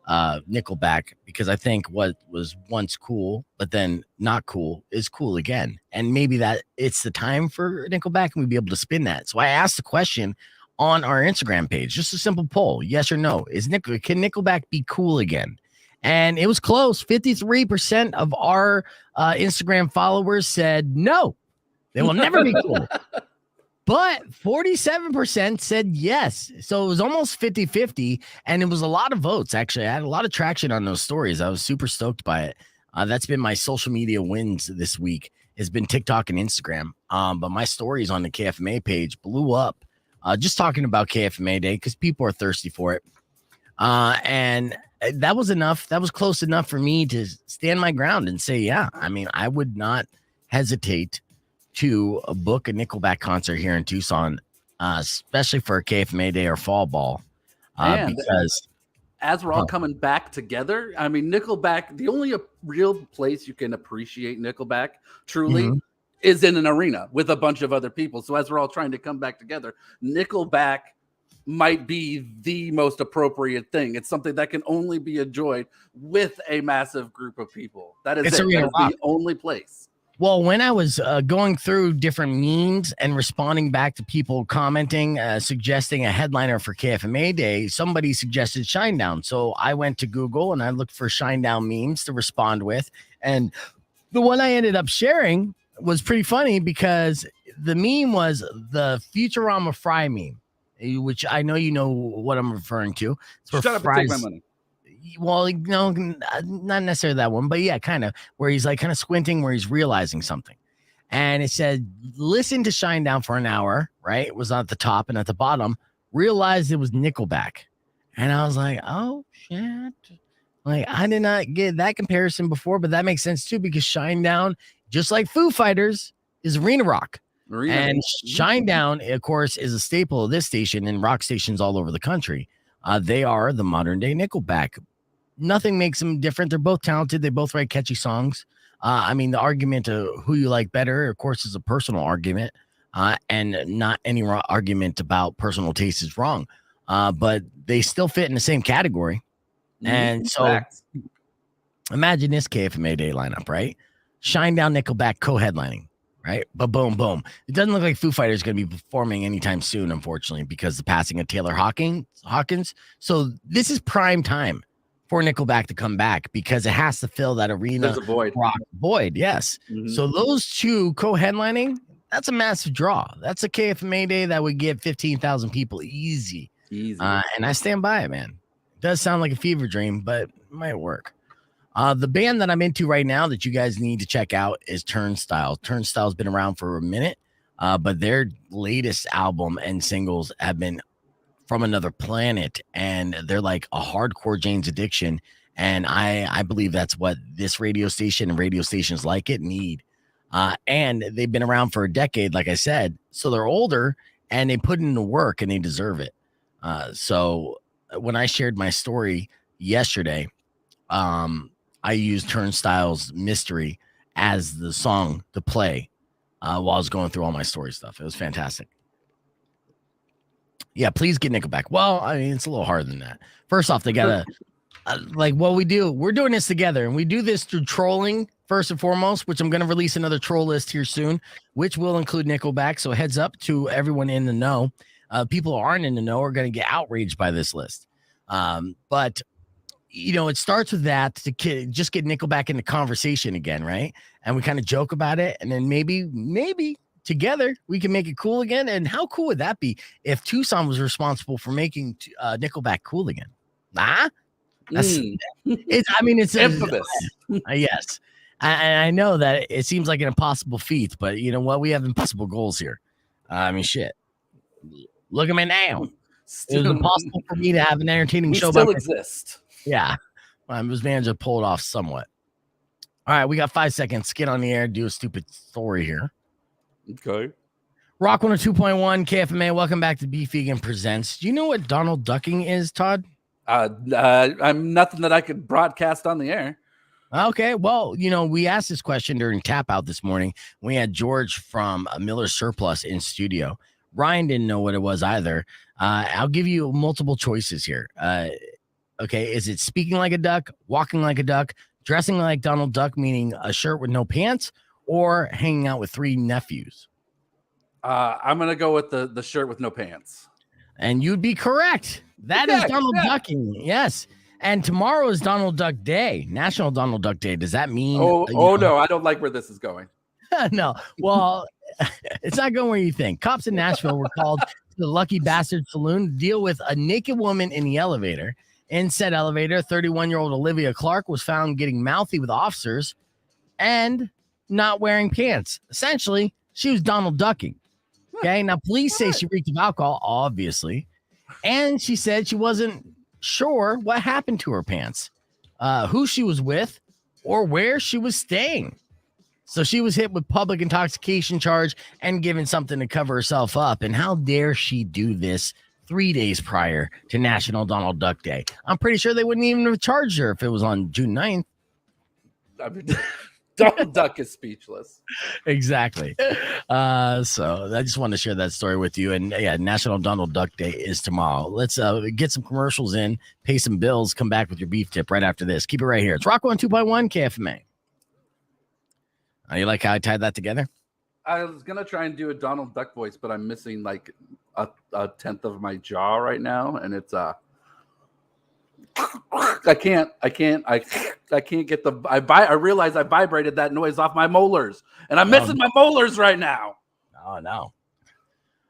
Nickelback, because I think what was once cool but then not cool is cool again, and maybe that it's the time for Nickelback and we'd be able to spin that. So I asked the question on our Instagram page, just a simple poll, yes or no, can Nickelback be cool again? And it was close. 53% of our Instagram followers said no, they will never be cool. But 47% said yes. So it was almost 50-50. And it was a lot of votes, actually. I had a lot of traction on those stories. I was super stoked by it. That's been my social media wins this week. It's been TikTok and Instagram. But my stories on the KFMA page blew up. Just talking about KFMA Day because people are thirsty for it. And that was enough. That was close enough for me to stand my ground and say, yeah, I mean, I would not hesitate to book a Nickelback concert here in Tucson, especially for a KFMA Day or Fall Ball. Because as we're all coming back together, I mean, Nickelback, the only real place you can appreciate Nickelback truly is in an arena with a bunch of other people. So as we're all trying to come back together, Nickelback might be the most appropriate thing. It's something that can only be enjoyed with a massive group of people. That is the only place. Well, when I was going through different memes and responding back to people commenting, suggesting a headliner for KFMA Day, somebody suggested Shinedown. So I went to Google and I looked for Shinedown memes to respond with. And the one I ended up sharing was pretty funny because the meme was the Futurama Fry meme, which I know you know what I'm referring to. Shut up and take my money. Well, no, not necessarily that one, but yeah, kind of where he's like kind of squinting, where he's realizing something. And it said, listen to Shinedown for an hour, right? It was at the top, and at the bottom, realized it was Nickelback. And I was like, oh, shit. Like, I did not get that comparison before, but that makes sense too, because Shinedown, just like Foo Fighters, is arena rock. And Shinedown, of course, is a staple of this station and rock stations all over the country. They are the modern day Nickelback. Nothing makes them different. They're both talented. They both write catchy songs. I mean, the argument of who you like better, of course, is a personal argument, and not any argument about personal taste is wrong. But they still fit in the same category. And so imagine this KFMA Day lineup, right? Shinedown, Nickelback co-headlining, right? But boom, boom. It doesn't look like Foo Fighters is going to be performing anytime soon, unfortunately, because the passing of Taylor Hawkins. So this is prime time for Nickelback to come back because it has to fill that arena rock void. Yes. So those two co-headlining, that's a massive draw. That's a KFMA Day that would get 15,000 people easy. And I stand by it, man. It does sound like a fever dream, but it might work. The band that I'm into right now that you guys need to check out is Turnstile. Turnstile's been around for a minute, but their latest album and singles have been from another planet, and they're like a hardcore Jane's Addiction. And I believe that's what this radio station and radio stations like it need. And they've been around for a decade, like I said, so they're older and they put in the work and they deserve it. So when I shared my story yesterday, I used Turnstile's Mystery as the song to play while I was going through all my story stuff. It was fantastic. Yeah, please get Nickelback. Well, I mean, it's a little harder than that. First off, they gotta like what we do. We're doing this together, and we do this through trolling first and foremost, which I'm going to release another troll list here soon, which will include Nickelback. So heads up to everyone in the know. People who aren't in the know are going to get outraged by this list. But you know, it starts with that to just get Nickelback in the conversation again, right? And we kind of joke about it, and then maybe together we can make it cool again. And how cool would that be if Tucson was responsible for making Nickelback cool again? It's infamous. Yes. I know that it seems like an impossible feat, but you know what? We have impossible goals here. I mean, shit. Look at me now. It was impossible for me to have an entertaining show. Still exist. Yeah. I was managed to pull it off somewhat. All right. We got 5 seconds. Get on the air. Do a stupid story here. Okay. Rock 102.1 KFMA. Welcome back to Beef Vegan Presents. Do you know what Donald ducking is, Todd? I'm nothing that I could broadcast on the air. Okay. Well, you know, we asked this question during Tap Out this morning. We had George from Miller Surplus in studio. Ryan didn't know what it was either. I'll give you multiple choices here. Okay, is it speaking like a duck, walking like a duck, dressing like Donald Duck, meaning a shirt with no pants, or hanging out with 3 nephews? I'm gonna go with the shirt with no pants. And you'd be correct. That is Donald Ducking. Yes. And tomorrow is Donald Duck Day, National Donald Duck Day. Does that mean? No, I don't like where this is going. No. Well, it's not going where you think. Cops in Nashville were called to the Lucky Bastard Saloon to deal with a naked woman in the elevator. In said elevator, 31-year-old Olivia Clark was found getting mouthy with officers and not wearing pants. Essentially, she was Donald Ducking. Okay. Now, police say she reeked of alcohol, obviously. And she said she wasn't sure what happened to her pants, who she was with, or where she was staying. So she was hit with public intoxication charge and given something to cover herself up. And how dare she do this 3 days prior to National Donald Duck Day? I'm pretty sure they wouldn't even have charged her if it was on June 9th. I mean, Donald Duck is speechless. Exactly. So I just wanted to share that story with you. And yeah, National Donald Duck Day is tomorrow. Let's get some commercials in, pay some bills, come back with your beef tip right after this. Keep it right here. It's Rock 102.1 KFMA. You like how I tied that together? I was gonna try and do a Donald Duck voice, but I'm missing like a tenth of my jaw right now, and it's I can't get the I realize I vibrated that noise off my molars, and I'm missing my molars right now. Oh no.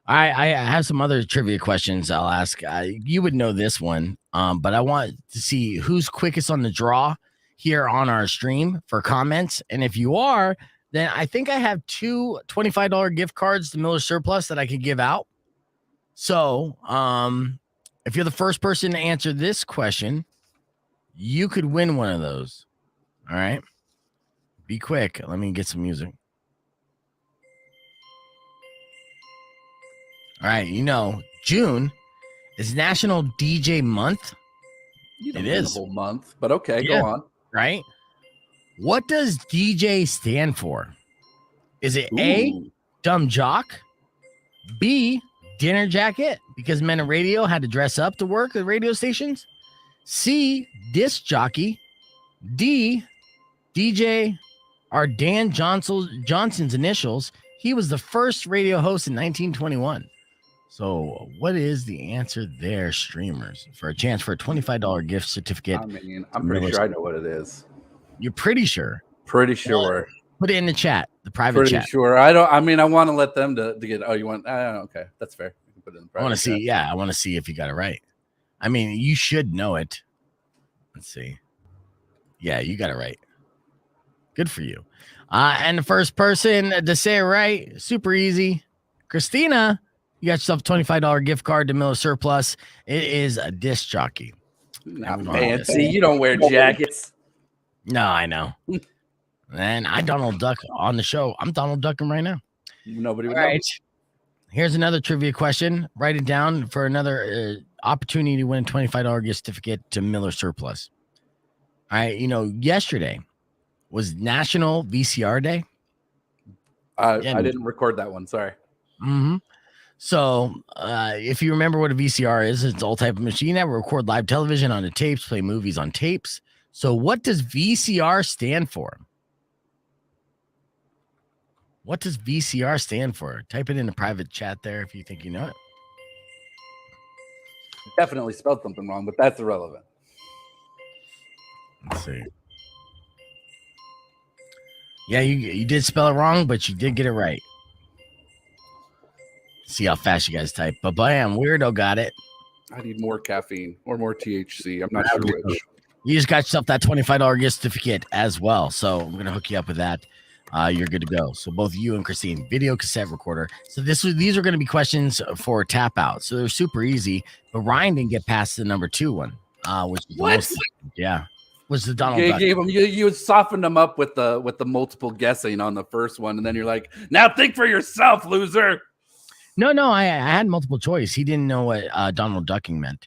I have some other trivia questions I'll ask. You would know this one, but I want to see who's quickest on the draw here on our stream for comments. And if you are, then I think I have 2 $25 gift cards to Miller Surplus that I could give out. So if you're the first person to answer this question, you could win one of those. All right. Be quick. Let me get some music. All right. You know, June is National DJ Month. It is a whole month, but okay, Yeah. go on. Right? What does DJ stand for? Is it A, dumb jock, B, dinner jacket, because men in radio had to dress up to work at radio stations, C, disc jockey, D, DJ are Dan Johnson's initials. He was the first radio host in 1921. So what is the answer there, streamers? For a chance for a $25 gift certificate. I mean, I'm pretty sure I know what it is. You're pretty sure? Pretty sure. Put it in the chat, the private Pretty chat. sure. I want to let them to get. Oh, you want? Okay, that's fair. You can put it in the private I want to see. chat. Yeah, I want to see if you got it right. I mean, you should know it. Let's see. Yeah, you got it right. Good for you. And the first person to say it right, super easy. Christina, you got yourself a $25 gift card to Miller Surplus. It is a disc jockey. Not fancy. You don't wear jackets. No, I know. And I Donald Duck on the show. I'm Donald Ducking right now. Nobody would All know. right. Here's another trivia question. Write it down for another opportunity to win a $25 gift certificate to Miller Surplus. All right. You know, yesterday was National VCR Day. I didn't record that one. Sorry. Mm-hmm. So if you remember what a VCR is, it's all type of machine that will record live television on the tapes, play movies on tapes. So what does VCR stand for? What does VCR stand for? Type it in the private chat there if you think you know it. Definitely spelled something wrong, but that's irrelevant. Let's see. Yeah, you did spell it wrong, but you did get it right. See how fast you guys type. But bam, Weirdo got it. I need more caffeine or more THC. I'm not sure which. You just got yourself that $25 gift certificate as well. So I'm gonna hook you up with that. You're good to go. So both you and Christine, video cassette recorder. So these are going to be questions for tap out. So they're super easy. But Ryan didn't get past the number 2 one, which is the most, was the Donald Duck. Gave him you softened them up with the multiple guessing on the first one, and then you're like, now think for yourself, loser. No, I had multiple choice. He didn't know what Donald Ducking meant.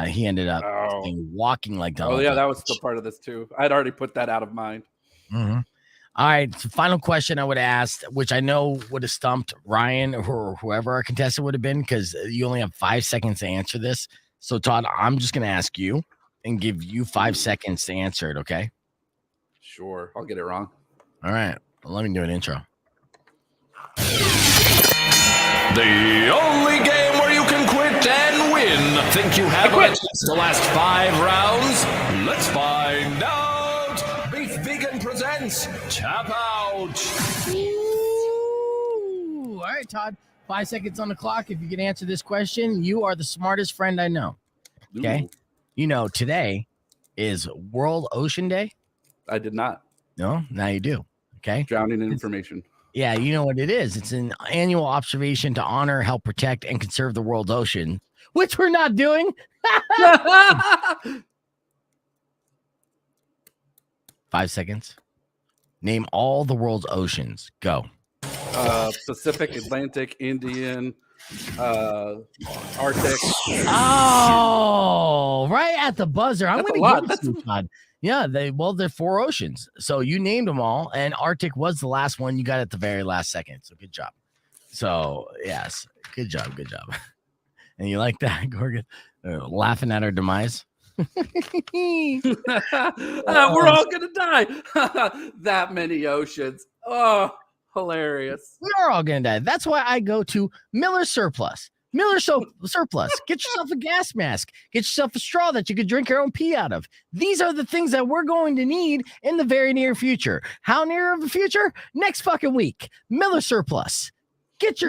He ended up saying walking like Donald. Oh yeah, Duck. that was still part of this too. I'd already put that out of mind. Mm-hmm. All right, so final question I would have asked, which I know would have stumped Ryan or whoever our contestant would have been, because you only have 5 seconds to answer this. So Todd, I'm just going to ask you, and give you 5 seconds to answer it. Okay. Sure, I'll get it wrong. All right. Well, let me do an intro. The only game where you can quit and win. Think you have a chance to last 5 rounds? Let's find out. Beef Vegan presents Tap Out. Ooh. All right, Todd. 5 seconds on the clock. If you can answer this question, you are the smartest friend I know. Okay. Ooh, You know, today is World Ocean Day. I did not. No, now you do. Okay. Drowning in information. Yeah, you know what it is. It's an annual observation to honor, help protect, and conserve the world's ocean, which we're not doing. 5 seconds. Name all the world's oceans. Go. Pacific, Atlantic, Indian, Arctic. Oh, right at the buzzer. I'm That's going a lot. to give it to you, Todd. Yeah, they're 4 oceans. So you named them all, and Arctic was the last one you got at the very last second. So good job. So yes, good job. And you like that, Gorgon? Laughing at our demise. We're all gonna die. That many oceans. Oh, hilarious. We're all gonna die. That's why I go to Miller Surplus. Surplus. Get yourself a gas mask. Get yourself a straw that you could drink your own pee out of. These are the things that we're going to need in the very near future. How near of the future? Next fucking week. Miller Surplus. Get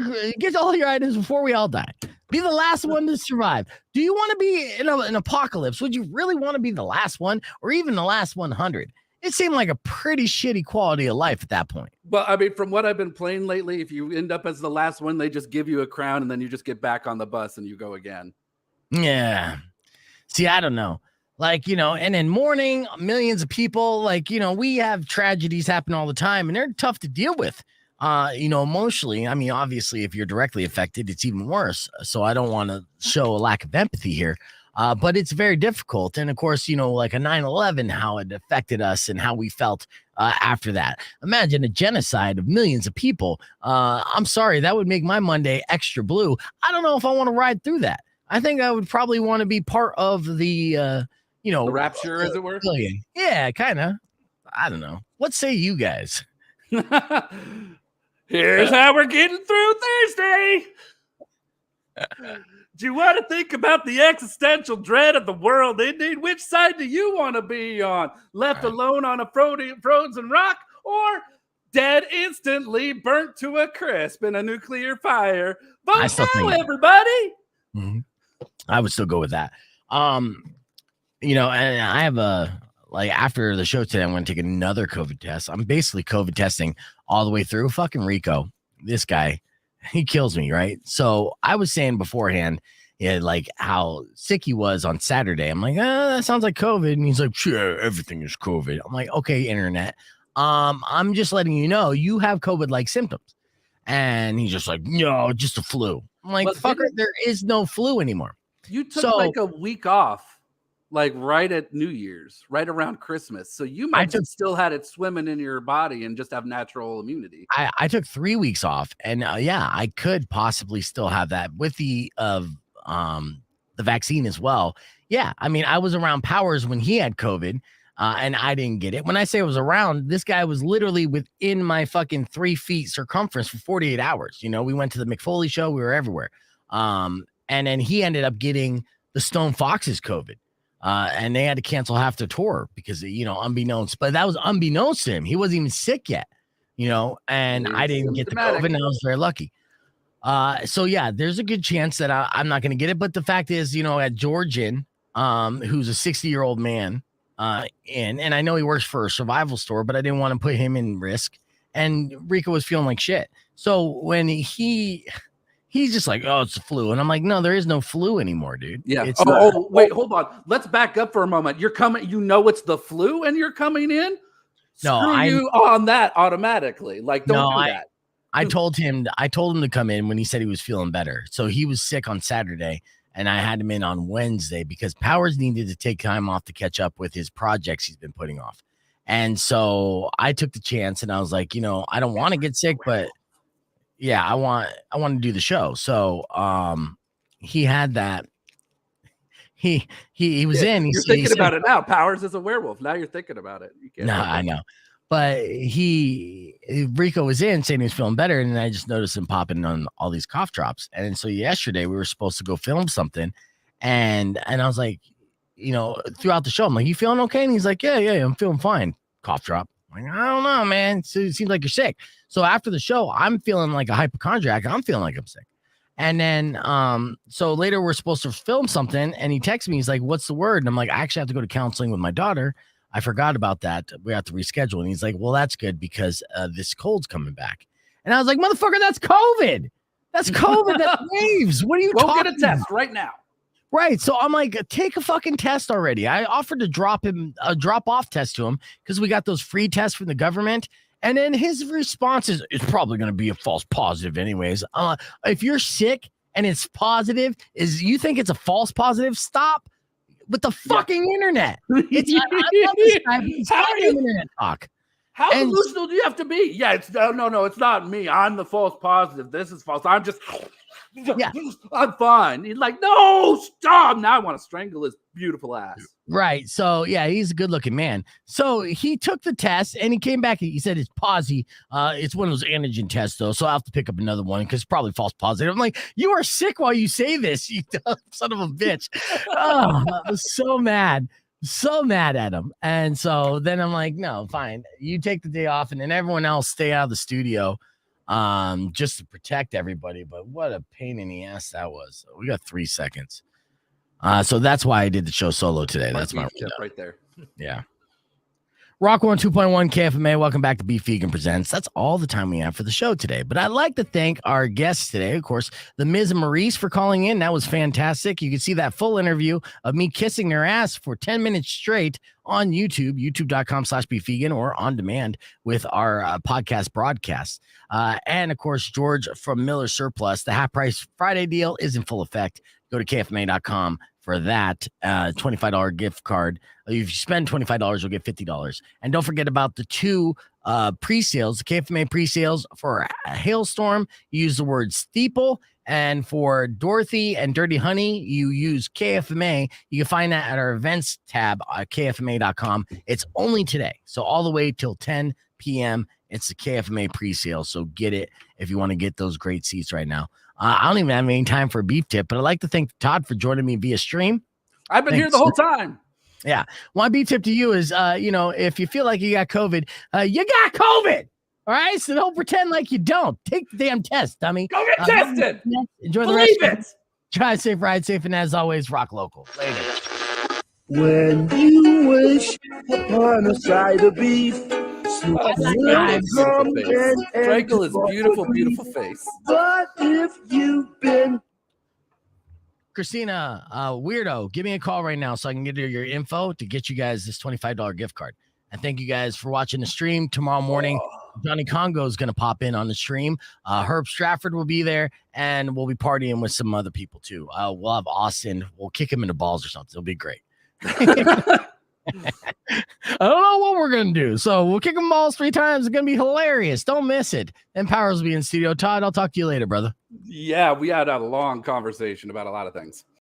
all your items before we all die. Be the last one to survive. Do you want to be in an apocalypse? Would you really want to be the last one or even the last 100? It seemed like a pretty shitty quality of life at that point. Well, I mean, from what I've been playing lately, if you end up as the last one, they just give you a crown and then you just get back on the bus and you go again. Yeah. See, I don't know. Like, and in mourning, millions of people, like, we have tragedies happen all the time and they're tough to deal with. Emotionally. I mean, obviously, if you're directly affected, it's even worse. So I don't want to show a lack of empathy here. But it's very difficult. And of course, like a 9/11, how it affected us and how we felt after that. Imagine a genocide of millions of people. I'm sorry, that would make my Monday extra blue. I don't know if I want to ride through that. I think I would probably want to be part of the, the rapture, as it were. Billion. Yeah, kind of. I don't know. What say you guys? Here's how we're getting through Thursday. Do you want to think about the existential dread of the world ending? Which side do you want to be on? Left alone on a frozen rock, or dead instantly, burnt to a crisp in a nuclear fire? Vote now, everybody. Mm-hmm. I would still go with that. And I have after the show today, I'm going to take another COVID test. I'm basically COVID testing all the way through. Fucking Rico, this guy, he kills me, right? So I was saying beforehand, like how sick he was on Saturday. I'm like, that sounds like COVID. And he's like, sure, everything is COVID. I'm like, okay, internet. I'm just letting you know you have COVID-like symptoms. And he's just like, no, just a flu. I'm like, fucker, there is no flu anymore. You took like a week off, like right at New Year's, right around Christmas. So you might have still had it swimming in your body and just have natural immunity. I took 3 weeks off, and I could possibly still have that with the vaccine as well. Yeah, I mean, I was around Powers when he had COVID, and I didn't get it. When I say I was around, this guy was literally within my fucking 3 feet circumference for 48 hours. We went to the McFoley show. We were everywhere. And then he ended up getting the Stone Foxes COVID. And they had to cancel half their tour because, unbeknownst, but that was unbeknownst to him. He wasn't even sick yet, and I didn't get the COVID, and I was very lucky. So yeah, there's a good chance that I'm not going to get it. But the fact is, at Georgian, who's a 60-year-old man, and I know he works for a survival store, but I didn't want to put him in risk. And Rico was feeling like shit. So when he's just like, oh, it's the flu. And I'm like, no, there is no flu anymore, dude. Yeah. It's wait, hold on. Let's back up for a moment. You're coming, it's the flu and you're coming in? No, you on that automatically. Like, don't do that. I told him to come in when he said he was feeling better. So he was sick on Saturday, and I had him in on Wednesday because Powers needed to take time off to catch up with his projects he's been putting off. And so I took the chance, and I was like, I don't want to get sick, but yeah, I want to do the show. So he had that. he was in. You're thinking about it now. Powers is a werewolf. Now you're thinking about it. You can't. No, I know. But Rico was in saying he was feeling better, and then I just noticed him popping on all these cough drops. And so yesterday we were supposed to go film something, and I was like, throughout the show, I'm like, "You feeling okay?" And he's like, "Yeah, I'm feeling fine." Cough drop. I'm like, I don't know, man. So it seems like you're sick. So after the show, I'm feeling like a hypochondriac. I'm feeling like I'm sick. And then, so later we're supposed to film something, and he texts me. He's like, "What's the word?" And I'm like, "I actually have to go to counseling with my daughter. I forgot about that. We have to reschedule." And he's like, "Well, that's good because this cold's coming back." And I was like, "Motherfucker, that's COVID. That's COVID. That's waves. What are you talking about? Go get a test right now." Right. So I'm like, take a fucking test already. I offered to drop him a drop-off test to him because we got those free tests from the government. And then his response is, "It's probably going to be a false positive anyways." If you're sick and it's positive, you think it's a false positive? Stop with the fucking internet. I love this guy, but he's internet talk. How delusional do you have to be? Yeah, it's no, it's not me. I'm the false positive. This is false. I'm just, I'm fine. He's like, "No, stop." Now I want to strangle his beautiful ass. Right. So yeah, he's a good looking man. So he took the test and he came back and he said it's posy. It's one of those antigen tests though. So I'll have to pick up another one because it's probably false positive. I'm like, "You are sick while you say this, you son of a bitch." Oh, I was so mad at him. And so then I'm like, "No, fine. You take the day off and then everyone else stay out of the studio just to protect everybody." But what a pain in the ass that was. So we got 3 seconds. So that's why I did the show solo today. That's my tip right there. Yeah. Rock 102.1 KFMA. Welcome back to Beef Vegan Presents. That's all the time we have for the show today. But I'd like to thank our guests today, of course, the Miz and Maurice for calling in. That was fantastic. You can see that full interview of me kissing their ass for 10 minutes straight on YouTube, youtube.com/beefvegan, or on demand with our podcast broadcast. And of course, George from Miller Surplus. The half price Friday deal is in full effect. Go to KFMA.com for that $25 gift card. If you spend $25, you'll get $50. And don't forget about the 2 pre-sales, the KFMA pre-sales for Hailstorm. You use the word steeple. And for Dorothy and Dirty Honey, you use KFMA. You can find that at our events tab at KFMA.com. It's only today. So all the way till 10 p.m. It's the KFMA pre-sale. So get it if you want to get those great seats right now. I don't even have any time for a beef tip, but I'd like to thank Todd for joining me via stream. I've been here the whole time. Yeah. My beef tip to you is, if you feel like you got COVID, you got COVID. All right. So don't pretend like you don't. Take the damn test, dummy. Go get tested. Enjoy the Believe rest. Drive safe, ride safe, and as always, rock local. Later. When you wish upon a side of beef, Strangle his beautiful, beautiful face. But if you've been Christina, weirdo, give me a call right now so I can get your info to get you guys this $25 gift card. And thank you guys for watching the stream. Tomorrow morning, Johnny Congo is going to pop in on the stream. Herb Stratford will be there, and we'll be partying with some other people too. We'll have Austin. We'll kick him in the balls or something. It'll be great. I don't know what we're going to do. So we'll kick them balls 3 times. It's going to be hilarious. Don't miss it. And Powers will be in studio. Todd, I'll talk to you later, brother. Yeah, we had a long conversation about a lot of things.